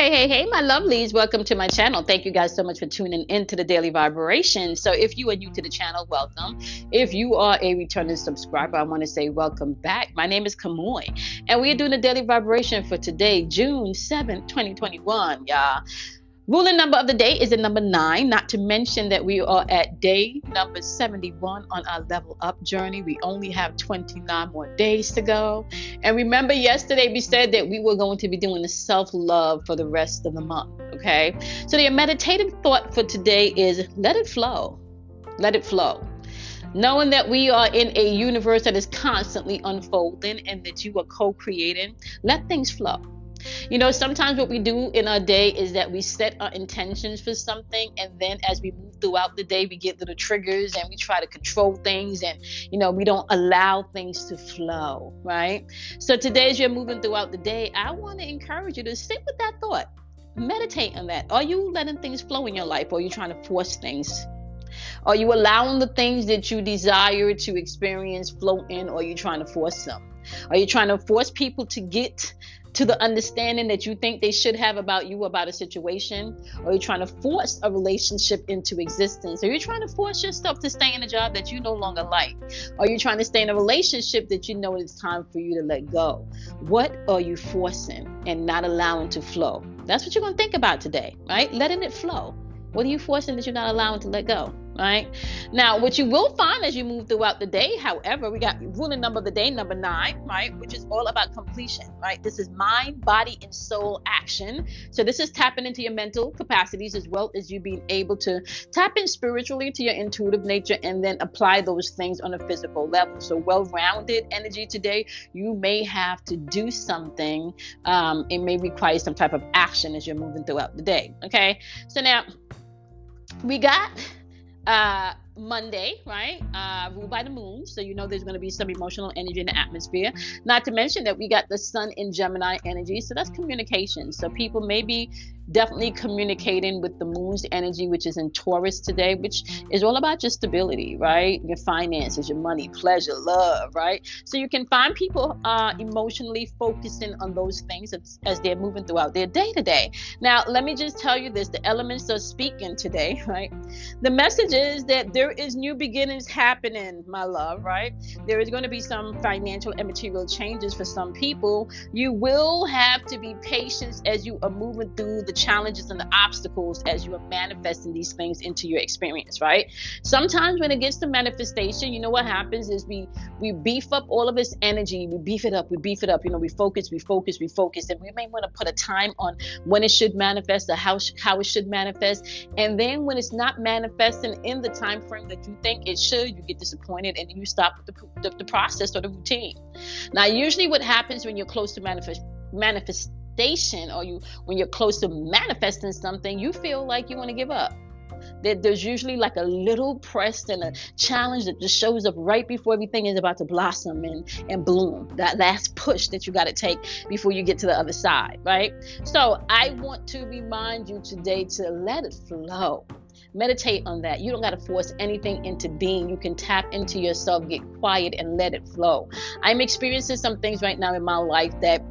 Hey, my lovelies. Welcome to my channel. Thank you guys so much for tuning into the Daily Vibration. So if you are new to the channel, welcome. If you are a returning subscriber, I want to say welcome back. My name is Kamoy, and we are doing the Daily Vibration for today, June 7th, 2021, y'all. Ruling number of the day is the number 9, not to mention that we are at day number 71 on our level up journey. We only have 29 more days to go. And remember, yesterday we said that we were going to be doing the self-love for the rest of the month, okay? So the meditative thought for today is let it flow. Let it flow. Knowing that we are in a universe that is constantly unfolding and that you are co-creating, let things flow. You know, sometimes what we do in our day is that we set our intentions for something, and then as we move throughout the day, we get little triggers and we try to control things, and we don't allow things to flow, right? So today, as you're moving throughout the day, I want to encourage you to sit with that thought, meditate on that. Are you letting things flow in your life, or are you trying to force things? Are you allowing the things that you desire to experience flow in, or are you trying to force them? Are you trying to force people to get to the understanding that you think they should have about you, about a situation? Or are you trying to force a relationship into existence? Are you trying to force yourself to stay in a job that you no longer like? Are you trying to stay in a relationship that you know it's time for you to let go? What are you forcing and not allowing to flow? That's what you're going to think about today, right? Letting it flow. What are you forcing that you're not allowing to let go? Right now, what you will find as you move throughout the day, however, we got ruling number of the day, number 9, right, which is all about completion, right? This is mind, body, and soul action. So this is tapping into your mental capacities as well as you being able to tap in spiritually to your intuitive nature and then apply those things on a physical level. So well-rounded energy today. You may have to do something. It may require some type of action as you're moving throughout the day. Okay, so now we got Monday, right? Ruled by the moon. So there's going to be some emotional energy in the atmosphere. Not to mention that we got the sun in Gemini energy. So that's communication. So people may be definitely communicating with the moon's energy, which is in Taurus today, which is all about your stability, right? Your finances, your money, pleasure, love, right? So you can find people emotionally focusing on those things as they're moving throughout their day to day. Now, let me just tell you this, the elements are speaking today, right? The message is that there is new beginnings happening, my love, right? There is going to be some financial and material changes for some people. You will have to be patient as you are moving through the challenges and the obstacles as you are manifesting these things into your experience, right? Sometimes when it gets to manifestation, what happens is we beef up all of this energy. We beef it up. We focus, and we may want to put a time on when it should manifest or how it should manifest. And then when it's not manifesting in the time frame that you think it should, you get disappointed and you stop with the process or the routine. Now, usually what happens when you're close to manifestation, or when you're close to manifesting something, you feel like you want to give up. There's usually like a little press and a challenge that just shows up right before everything is about to blossom and bloom. That last push that you got to take before you get to the other side, right? So I want to remind you today to let it flow. Meditate on that. You don't got to force anything into being. You can tap into yourself, get quiet, and let it flow. I'm experiencing some things right now in my life that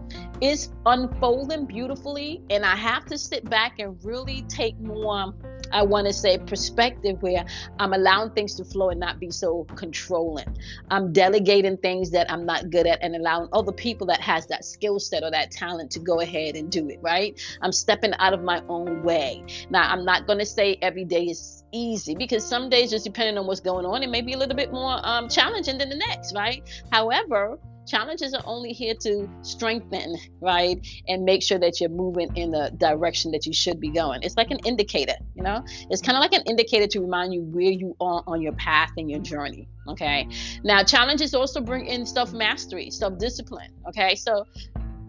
is unfolding beautifully, and I have to sit back and really take more, I want to say, perspective, where I'm allowing things to flow and not be so controlling. I'm delegating things that I'm not good at and allowing other people that has that skill set or that talent to go ahead and do it, right? I'm stepping out of my own way. Now, I'm not going to say every day is easy, because some days, just depending on what's going on, it may be a little bit more challenging than the next, right? However, challenges are only here to strengthen, right? And make sure that you're moving in the direction that you should be going. It's like an indicator, It's kind of like an indicator to remind you where you are on your path and your journey, okay? Now, challenges also bring in self-mastery, self-discipline, okay? So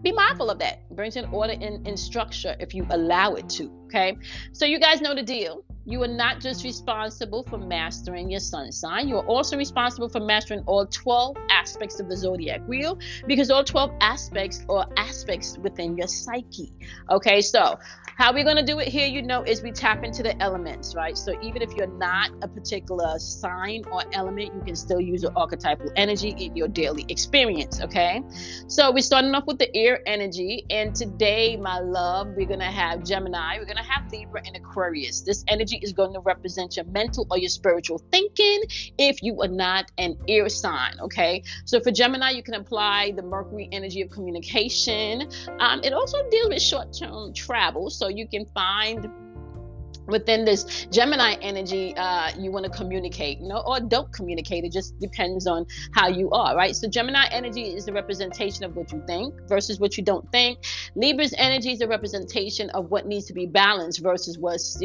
be mindful of that. It brings in order and structure if you allow it to, okay? So you guys know the deal. you are not just responsible for mastering your sun sign, you are also responsible for mastering all 12 aspects of the zodiac wheel, because all 12 aspects are aspects within your psyche. Okay, so how we're going to do it here, is we tap into the elements, right? So even if you're not a particular sign or element, you can still use your archetypal energy in your daily experience. Okay, so we're starting off with the air energy, and today, my love, we're going to have Gemini, we're going to have Libra, and Aquarius. This energy is going to represent your mental or your spiritual thinking if you are not an air sign. Okay, so for Gemini, you can apply the Mercury energy of communication. It also deals with short-term travel, so you can find within this Gemini energy, you want to communicate, or don't communicate. It just depends on how you are, right? So Gemini energy is a representation of what you think versus what you don't think. Libra's energy is a representation of what needs to be balanced versus what's,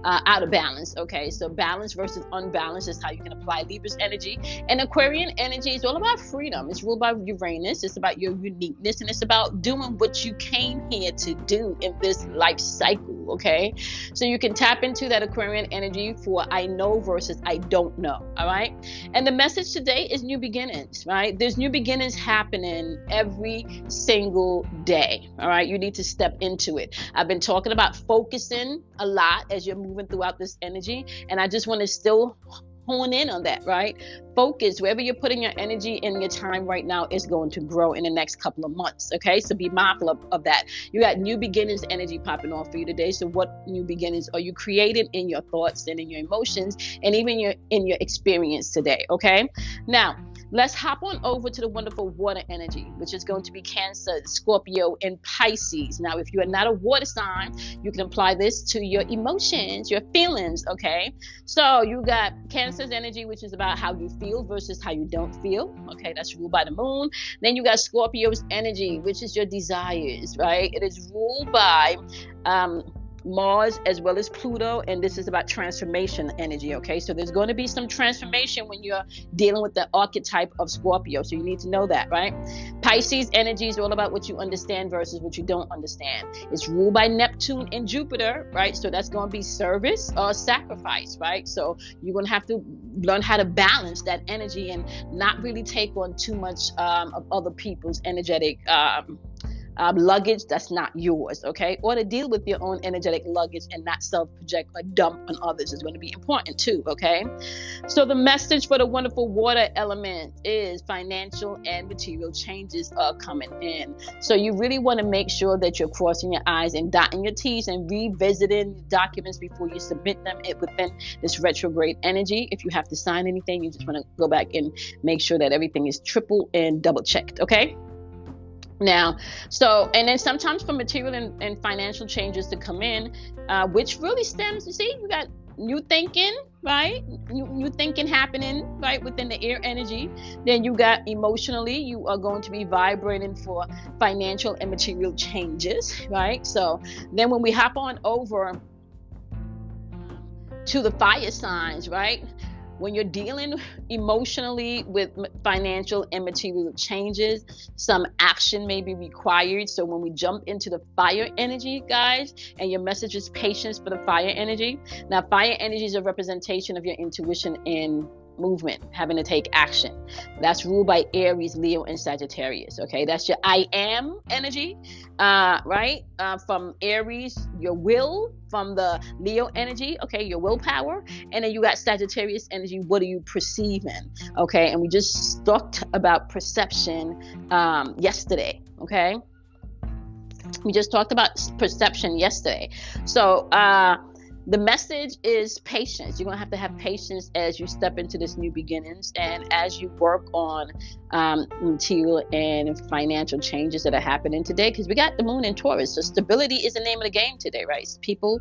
out of balance. Okay, so balance versus unbalanced is how you can apply Libra's energy. And Aquarian energy is all about freedom. It's ruled by Uranus. It's about your uniqueness, and it's about doing what you came here to do in this life cycle. Okay, so you can tap into that Aquarian energy for I know versus I don't know. All right, and the message today is new beginnings, right? There's new beginnings happening every single day. All right, you need to step into it. I've been talking about focusing a lot as you're moving throughout this energy, and I just want to still hone in on that, right? Focus. Wherever you're putting your energy and your time right now is going to grow in the next couple of months. Okay, so be mindful of that. You got new beginnings energy popping off for you today. So what new beginnings are you creating in your thoughts and in your emotions and even in your experience today? Okay, now let's hop on over to the wonderful water energy, which is going to be Cancer, Scorpio, and Pisces. Now, if you are not a water sign, you can apply this to your emotions, your feelings, okay? So you got Cancer's energy, which is about how you feel versus how you don't feel, okay? That's ruled by the moon. Then you got Scorpio's energy, which is your desires, right? It is ruled by Mars as well as Pluto, and this is about transformation energy. Okay, so there's going to be some transformation when you're dealing with the archetype of Scorpio, so you need to know that, right? Pisces energy is all about what you understand versus what you don't understand. It's ruled by Neptune and Jupiter, right? So that's going to be service or sacrifice, right? So you're going to have to learn how to balance that energy and not really take on too much of other people's energetic luggage that's not yours, okay? Or to deal with your own energetic luggage and not self-project or dump on others is going to be important too, okay? So the message for the wonderful water element is financial and material changes are coming in. So you really want to make sure that you're crossing your I's and dotting your T's and revisiting documents before you submit them within this retrograde energy. If you have to sign anything, you just want to go back and make sure that everything is triple and double checked, okay? Now, so, and then sometimes for material and financial changes to come in, which really stems, you see, you got new thinking, right? New thinking happening, right, within the air energy. Then you got emotionally, you are going to be vibrating for financial and material changes, right? So then when we hop on over to the fire signs, right? When you're dealing emotionally with financial and material changes, some action may be required. So when we jump into the fire energy, guys, and your message is patience for the fire energy. Now, fire energy is a representation of your intuition and movement, having to take action. That's ruled by Aries, Leo, and Sagittarius. Okay, that's your I am energy, right? From Aries, your will. From the Leo energy, okay, your willpower. And then you got Sagittarius energy. What are you perceiving? Okay, and we just talked about perception yesterday. Okay, we just talked about perception yesterday. So the message is patience. You're going to have patience as you step into this new beginnings and as you work on material and financial changes that are happening today, because we got the moon in Taurus. So stability is the name of the game today, right? So people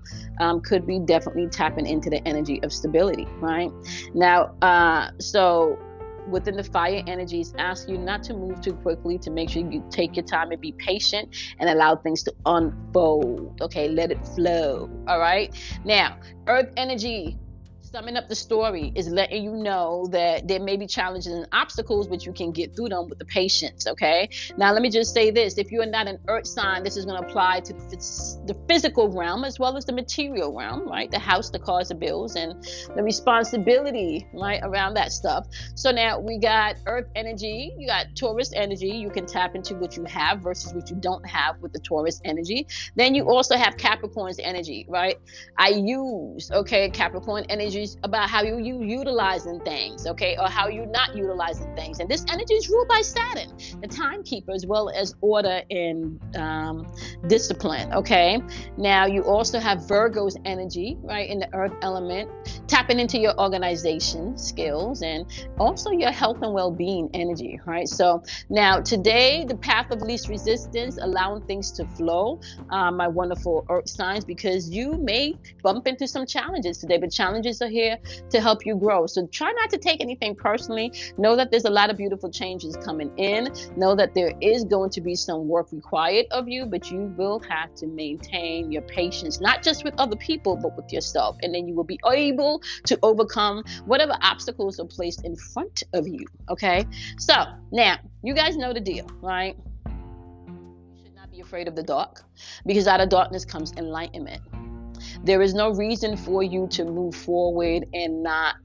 could be definitely tapping into the energy of stability, right? Now, so within the fire energies, ask you not to move too quickly, to make sure you take your time and be patient and allow things to unfold. Okay, let it flow. All right. Now, earth energy, Summing up the story is letting you know that there may be challenges and obstacles, but you can get through them with the patience. Okay. Now, let me just say this. If you are not an earth sign, this is going to apply to the physical realm as well as the material realm, right? The house, the cars, the bills, and the responsibility, right, around that stuff. So now we got earth energy. You got Taurus energy. You can tap into what you have versus what you don't have with the Taurus energy. Then you also have Capricorn's energy, right? Capricorn energy about how you utilizing things, okay, or how you're not utilizing things. And this energy is ruled by Saturn, the timekeeper, as well as order and discipline. Okay, now you also have Virgo's energy, right, in the earth element, tapping into your organization skills and also your health and well-being energy, right? So now today, the path of least resistance, allowing things to flow, my wonderful earth signs, because you may bump into some challenges today, but challenges are here to help you grow. So try not to take anything personally. Know that there's a lot of beautiful changes coming in. Know that there is going to be some work required of you, but you will have to maintain your patience, not just with other people, but with yourself. And then you will be able to overcome whatever obstacles are placed in front of you. Okay. So now you guys know the deal, right? You should not be afraid of the dark, because out of darkness comes enlightenment. There is no reason for you to move forward and not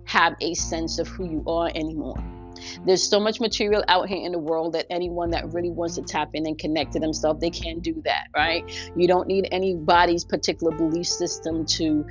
have a sense of who you are anymore. There's so much material out here in the world that anyone that really wants to tap in and connect to themselves, they can do that, right? You don't need anybody's particular belief system to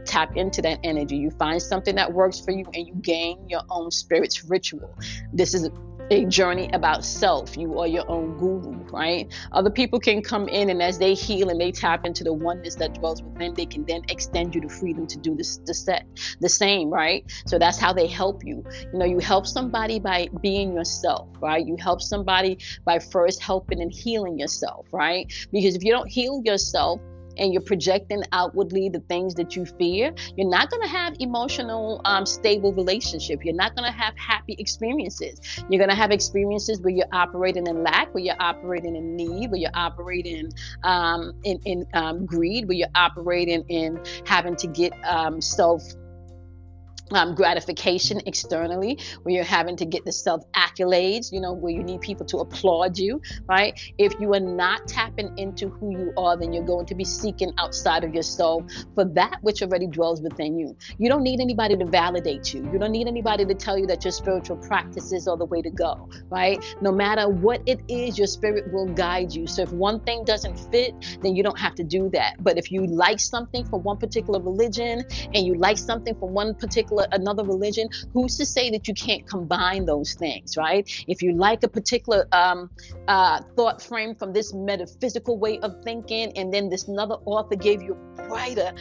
tap into that energy. You find something that works for you and you gain your own spirit's ritual. This is a journey about self. You are your own guru, right? Other people can come in, and as they heal and they tap into the oneness that dwells within, they can then extend you the freedom to do the same, right? So that's how they help you. You know, you help somebody by being yourself, right? You help somebody by first helping and healing yourself, right? Because if you don't heal yourself, and you're projecting outwardly the things that you fear, you're not going to have emotional, stable relationship. You're not going to have happy experiences. You're going to have experiences where you're operating in lack, where you're operating in need, where you're operating in greed, where you're operating in having to get self gratification externally, where you're having to get the self accolades, you know, where you need people to applaud you, right? If you are not tapping into who you are, then you're going to be seeking outside of yourself for that which already dwells within you. You don't need anybody to validate you. You don't need anybody to tell you that your spiritual practices are the way to go, right? No matter what it is, your spirit will guide you. So if one thing doesn't fit, then you don't have to do that. But if you like something from one particular religion and you like something from another religion, who's to say that you can't combine those things, right? If you like a particular thought frame from this metaphysical way of thinking, and then this another author gave you a brighter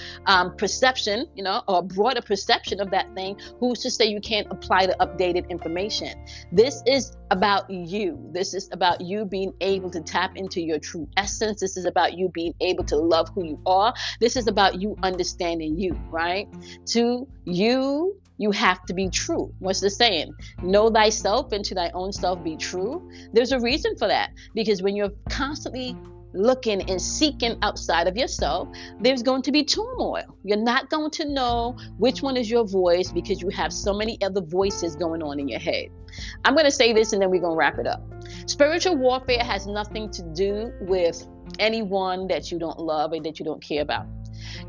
perception, you know, or a broader perception of that thing, who's to say you can't apply the updated information? This is about you. This is about you being able to tap into your true essence. This is about you being able to love who you are. This is about you understanding you, right? To you, you have to be true. What's the saying? Know thyself, and to thy own self be true. There's a reason for that, because when you're constantly looking and seeking outside of yourself, there's going to be turmoil. You're not going to know which one is your voice, because you have so many other voices going on in your head. I'm going to say this and then we're going to wrap it up. Spiritual warfare has nothing to do with anyone that you don't love and that you don't care about.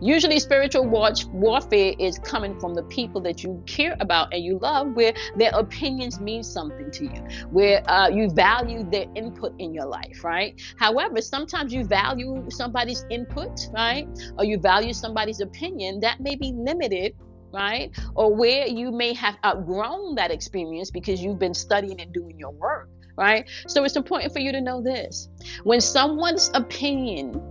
Usually spiritual warfare is coming from the people that you care about and you love, where their opinions mean something to you, where you value their input in your life, right? However, sometimes you value somebody's input, right? Or you value somebody's opinion that may be limited, right? Or where you may have outgrown that experience because you've been studying and doing your work, right? So it's important for you to know this. When someone's opinion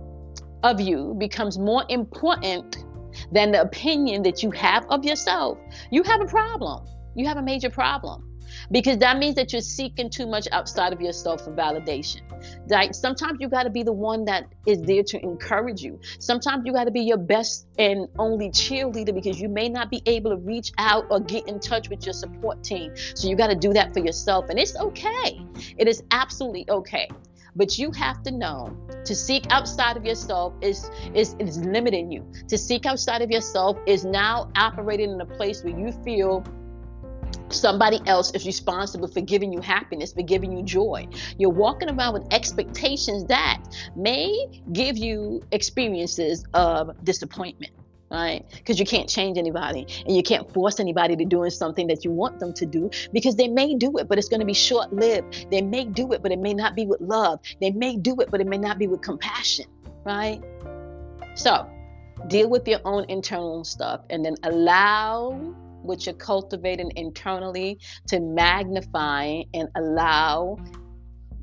of you becomes more important than the opinion that you have of yourself, you have a problem. You have a major problem, because that means that you're seeking too much outside of yourself for validation. Like, sometimes you got to be the one that is there to encourage you. Sometimes you got to be your best and only cheerleader, because you may not be able to reach out or get in touch with your support team. So you got to do that for yourself, and it's okay. It is absolutely okay. But you have to know to seek outside of yourself is limiting you. To seek outside of yourself is now operating in a place where you feel somebody else is responsible for giving you happiness, for giving you joy. You're walking around with expectations that may give you experiences of disappointment, right? Because you can't change anybody, and you can't force anybody to doing something that you want them to do, because they may do it, but it's going to be short-lived. They may do it, but it may not be with love. They may do it, but it may not be with compassion, right? So deal with your own internal stuff, and then allow what you're cultivating internally to magnify and allow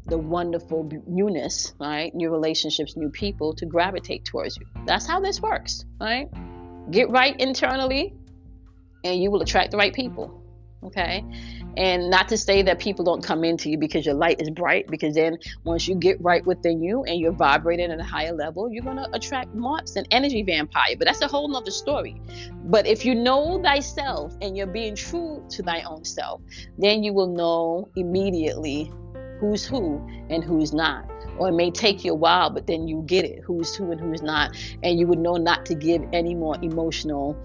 the wonderful newness, right? New relationships, new people to gravitate towards you. That's how this works, right? Get right internally and you will attract the right people, okay? And not to say that people don't come into you because your light is bright, because then once you get right within you and you're vibrating at a higher level, you're going to attract moths and energy vampire. But that's a whole nother story. But if you know thyself and you're being true to thy own self, then you will know immediately who's who and who's not. Or it may take you a while, but then you get it, who's who and who's not. And you would know not to give any more emotional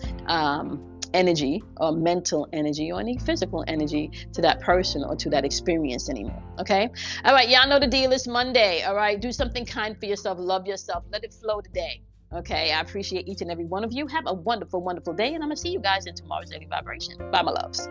energy or mental energy or any physical energy to that person or to that experience anymore. Okay? All right, y'all know the deal. It's Monday. All right, do something kind for yourself. Love yourself. Let it flow today. Okay, I appreciate each and every one of you. Have a wonderful, wonderful day, and I'm going to see you guys in tomorrow's Daily Vibration. Bye, my loves.